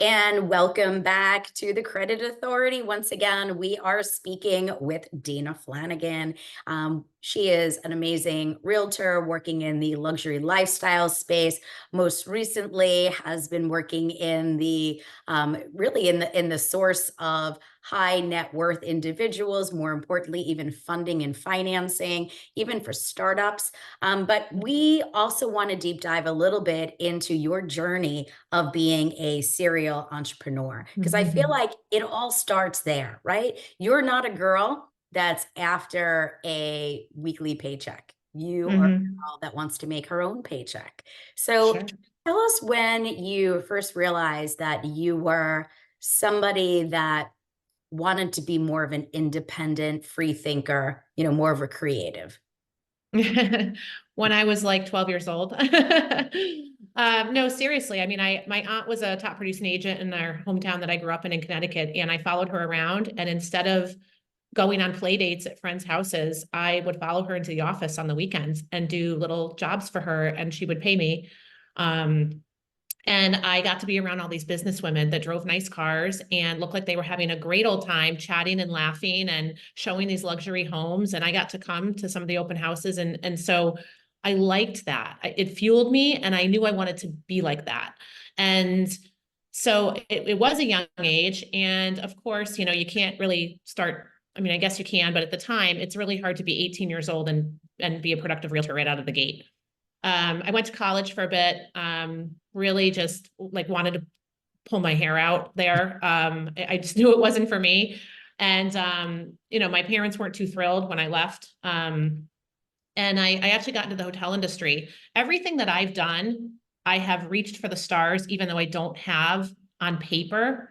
And welcome back to the Credit Authority. Once again, we are speaking with Dana Flanagan. She is an amazing realtor working in the luxury lifestyle space. Most recently, has been working in the really in the source of high net worth individuals. More importantly, even funding and financing, even for startups. But we also want to deep dive a little bit into your journey of being a serial entrepreneur. Because I feel like it all starts there, right? You're not a girl that's after a weekly paycheck. You are a Mm-hmm. girl that wants to make her own paycheck. So Sure. tell us when you first realized that you were somebody that wanted to be more of an independent free thinker, more of a creative. When I was like 12 years old. No, seriously. I mean, my aunt was a top producing agent in our hometown that I grew up in Connecticut, and I followed her around. And instead of going on play dates at friends' houses, I would follow her into the office on the weekends and do little jobs for her, and she would pay me. Um, And I got to be around all these business women that drove nice cars and looked like they were having a great old time chatting and laughing and showing these luxury homes. And I got to come to some of the open houses. And so I liked that. It fueled me, and I knew I wanted to be like that. And so it was a young age. And of course, you can't really start. I mean, I guess you can, but at the time, it's really hard to be 18 years old and be a productive realtor right out of the gate. I went to college for a bit, really just like wanted to pull my hair out there. I just knew it wasn't for me. And, my parents weren't too thrilled when I left. And I actually got into the hotel industry. Everything that I've done, I have reached for the stars, even though I don't have on paper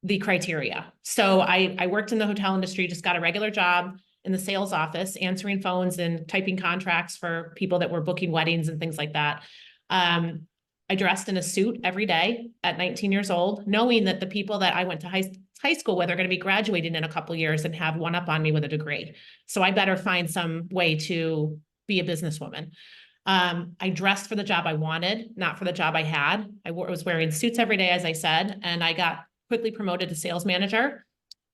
the criteria. So I worked in the hotel industry, just got a regular job in the sales office, answering phones and typing contracts for people that were booking weddings and things like that. I dressed in a suit every day at 19 years old, knowing that the people that I went to high school with are going to be graduating in a couple of years and have one up on me with a degree. So I better find some way to be a businesswoman. I dressed for the job I wanted, not for the job I had. Was wearing suits every day, as I said, and I got quickly promoted to sales manager.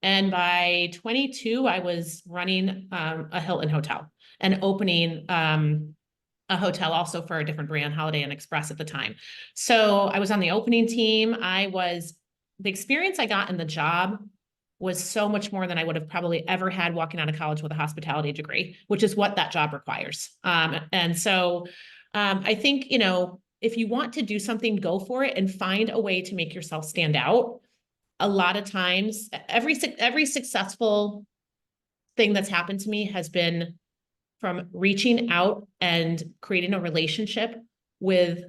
And by 22, I was running a Hilton hotel and opening a hotel also for a different brand, Holiday Inn Express at the time. So I was on the opening team. The experience I got in the job was so much more than I would have probably ever had walking out of college with a hospitality degree, which is what that job requires. And so I think, if you want to do something, go for it and find a way to make yourself stand out. A lot of times, every successful thing that's happened to me has been from reaching out and creating a relationship with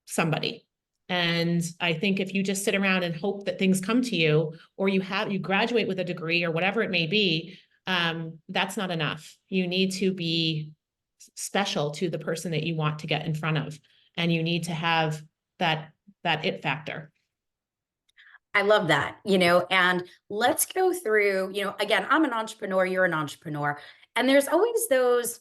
somebody. And I think if you just sit around and hope that things come to you, or you graduate with a degree or whatever it may be, that's not enough. You need to be special to the person that you want to get in front of, and you need to have that it factor. I love that, and let's go through, again, I'm an entrepreneur, you're an entrepreneur, and there's always those,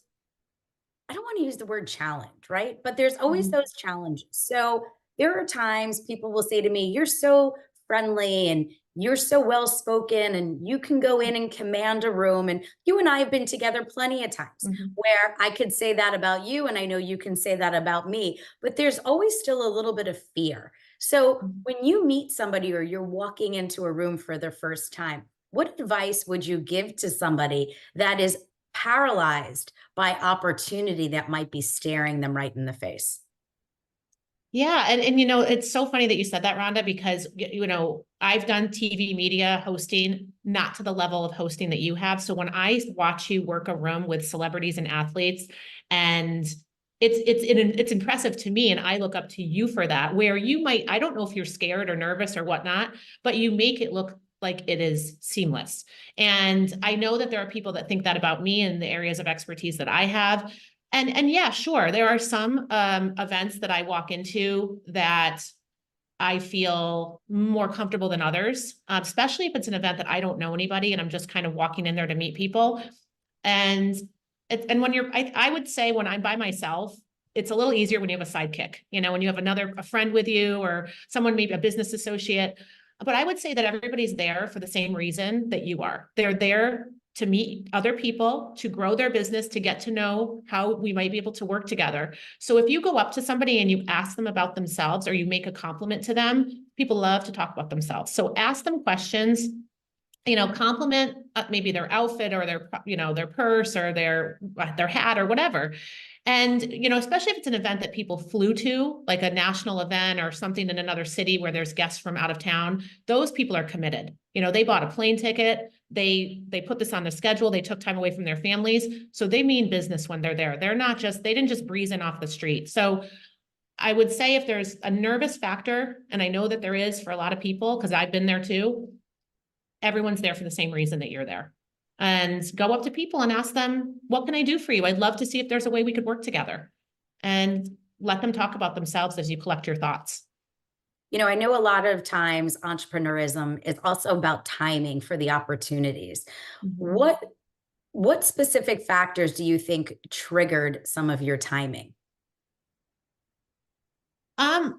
I don't want to use the word challenge, right? But there's always Mhm. those challenges. So there are times people will say to me, "You're so friendly and you're so well spoken, and you can go in and command a room." And you and I have been together plenty of times Mhm. where I could say that about you, and I know you can say that about me, but there's always still a little bit of fear. So Mhm. when you meet somebody or you're walking into a room for the first time, what advice would you give to somebody that is paralyzed by opportunity that might be staring them right in the face? Yeah, and it's so funny that you said that, Rhonda, because I've done TV media hosting, not to the level of hosting that you have. So when I watch you work a room with celebrities and athletes, and it's impressive to me, and I look up to you for that. Where you might, I don't know if you're scared or nervous or whatnot, but you make it look like it is seamless. And I know that there are people that think that about me in the areas of expertise that I have. And yeah, sure. There are some events that I walk into that I feel more comfortable than others, especially if it's an event that I don't know anybody and I'm just kind of walking in there to meet people. And when I would say when I'm by myself, it's a little easier when you have a sidekick, you know, when you have a friend with you or someone, maybe a business associate. But I would say that everybody's there for the same reason that you are. They're there to meet other people, to grow their business, to get to know how we might be able to work together. So if you go up to somebody and you ask them about themselves or you make a compliment to them, people love to talk about themselves. So ask them questions, you know, compliment maybe their outfit or their, you know, their purse or their hat or whatever. And, you know, especially if it's an event that people flew to, like a national event or something in another city where there's guests from out of town, those people are committed. You know, they bought a plane ticket, they put this on their schedule, they took time away from their families. So they mean business when they're there. They didn't just breeze in off the street. So I would say if there's a nervous factor, and I know that there is for a lot of people, because I've been there too, everyone's there for the same reason that you're there. And go up to people and ask them, what can I do for you? I'd love to see if there's a way we could work together. And let them talk about themselves as you collect your thoughts. You know, I know a lot of times entrepreneurism is also about timing for the opportunities. Mhm. What what specific factors do you think triggered some of your timing?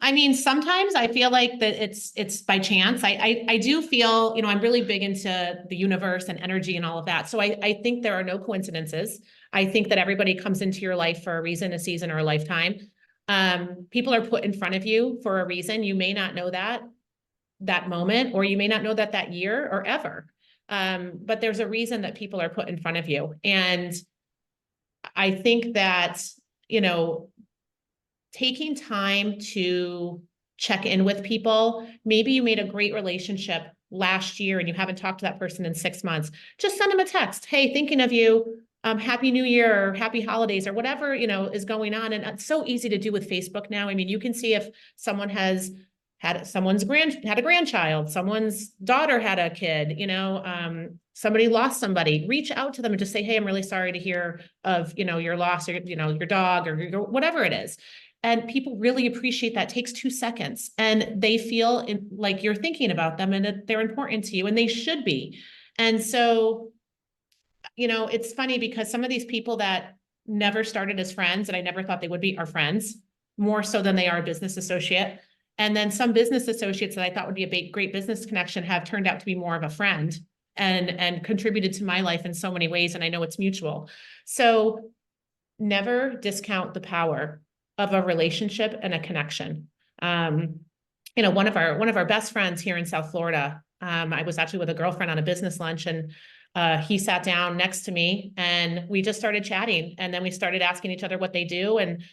I mean, sometimes I feel like that it's by chance. I do feel, you know, I'm really big into the universe and energy and all of that. So I think there are no coincidences. I think that everybody comes into your life for a reason, a season, or a lifetime. People are put in front of you for a reason. You may not know that moment, or you may not know that year or ever. But there's a reason that people are put in front of you. And I think that, you know, taking time to check in with people. Maybe you made a great relationship last year and you haven't talked to that person in 6 months. Just send them a text. Hey, thinking of you. Happy New Year or happy holidays or whatever, you know, is going on. And it's so easy to do with Facebook now. I mean, you can see if someone has had a grandchild, someone's daughter had a kid, you know, somebody lost somebody, reach out to them and just say, hey, I'm really sorry to hear of, you know, your loss or, you know, your dog or whatever it is. And people really appreciate that. It takes 2 seconds and they feel like you're thinking about them and that they're important to you and they should be. And so, you know, it's funny because some of these people that never started as friends and I never thought they would be are friends more so than they are a business associate. And then some business associates that I thought would be a great business connection have turned out to be more of a friend and contributed to my life in so many ways. And I know it's mutual. So never discount the power of a relationship and a connection. Um, you know, one of our best friends here in South Florida, I was actually with a girlfriend on a business lunch and he sat down next to me and we just started chatting and then we started asking each other what they do and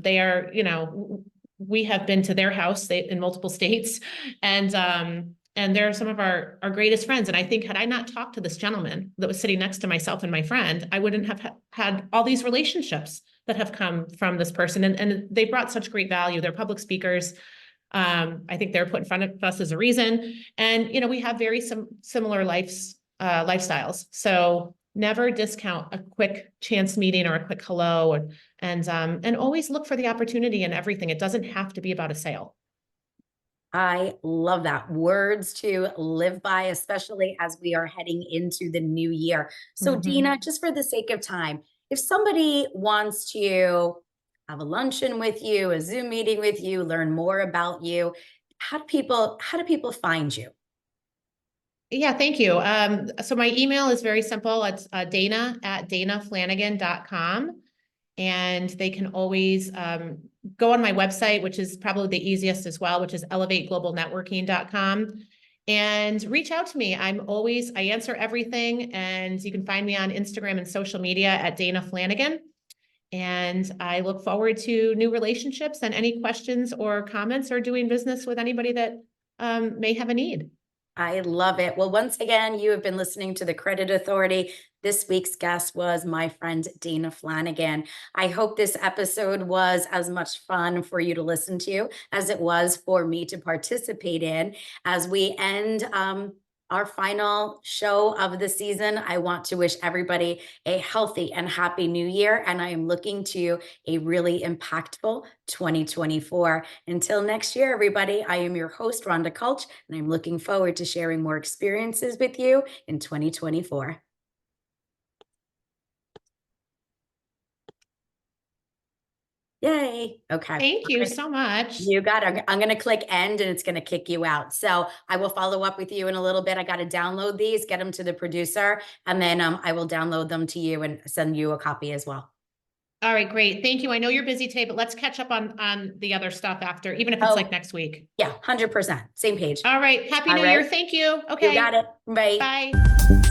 they are, you know, we have been to their house in multiple states and they're some of our greatest friends. And I think had I not talked to this gentleman that was sitting next to myself and my friend, I wouldn't have had all these relationships that have come from this person. And they brought such great value. They're public speakers. I think they're put in front of us as a reason. And, you know, we have very similar lifestyles. So never discount a quick chance meeting or a quick hello and always look for the opportunity in everything. It doesn't have to be about a sale. I love that. Words to live by, especially as we are heading into the new year. So, Dina, Mhm. just for the sake of time, if somebody wants to have a luncheon with you, a Zoom meeting with you, learn more about you, how do people find you? Yeah, thank you. So my email is very simple. It's dana@danaflanagan.com. And they can always go on my website, which is probably the easiest as well, which is elevateglobalnetworking.com. And reach out to me. I answer everything. And you can find me on Instagram and social media at Dana Flanagan. And I look forward to new relationships and any questions or comments or doing business with anybody that may have a need. I love it. Well, once again, you have been listening to the Credit Authority. This week's guest was my friend Dana Flanagan. I hope this episode was as much fun for you to listen to as it was for me to participate in. As we end our final show of the season, I want to wish everybody a healthy and happy new year. And I am looking to a really impactful 2024. Until next year, everybody, I am your host, Rhonda Kulch, and I'm looking forward to sharing more experiences with you in 2024. Yay. Okay. Thank you so much. You got it. I'm going to click end and it's going to kick you out. So I will follow up with you in a little bit. I got to download these, get them to the producer, and then I will download them to you and send you a copy as well. All right, great. Thank you. I know you're busy today, but let's catch up on the other stuff after, even if it's like next week. Yeah, 100%. Same page. All right. Happy All New right. Year. Thank you. You Okay. got it. Bye. Bye.